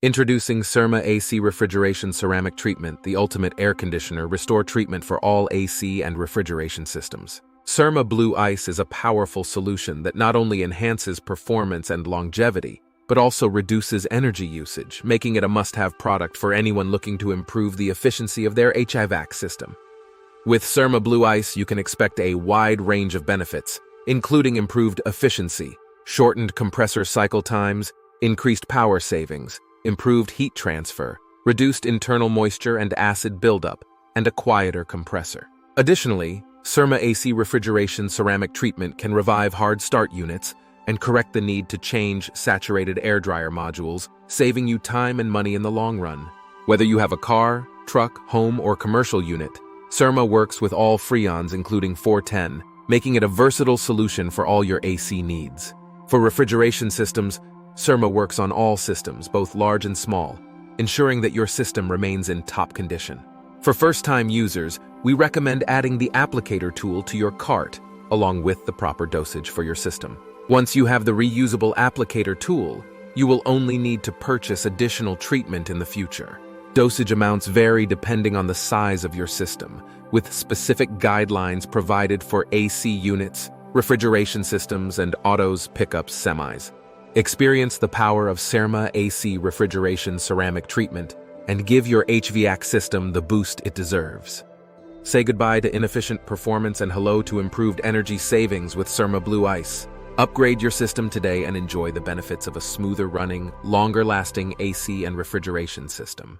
Introducing Cerma AC Refrigeration Ceramic Treatment, the ultimate air conditioner restore treatment for all AC and refrigeration systems. Cerma Blue Ice is a powerful solution that not only enhances performance and longevity, but also reduces energy usage, making it a must-have product for anyone looking to improve the efficiency of their HVAC system. With Cerma Blue Ice, you can expect a wide range of benefits, including improved efficiency, shortened compressor cycle times, increased power savings, improved heat transfer, reduced internal moisture and acid buildup, and a quieter compressor. Additionally, Cerma AC Refrigeration Ceramic Treatment can revive hard start units and correct the need to change saturated air dryer modules, saving you time and money in the long run. Whether you have a car, truck, home, or commercial unit, Cerma works with all freons including 410, making it a versatile solution for all your AC needs. For refrigeration systems, Cerma works on all systems, both large and small, ensuring that your system remains in top condition. For first-time users, we recommend adding the applicator tool to your cart, along with the proper dosage for your system. Once you have the reusable applicator tool, you will only need to purchase additional treatment in the future. Dosage amounts vary depending on the size of your system, with specific guidelines provided for AC units, refrigeration systems, and autos, pickups, semis. Experience the power of Cerma AC Refrigeration Ceramic Treatment and give your HVAC system the boost it deserves. Say goodbye to inefficient performance and hello to improved energy savings with Cerma Blue Ice. Upgrade your system today and enjoy the benefits of a smoother running, longer lasting AC and refrigeration system.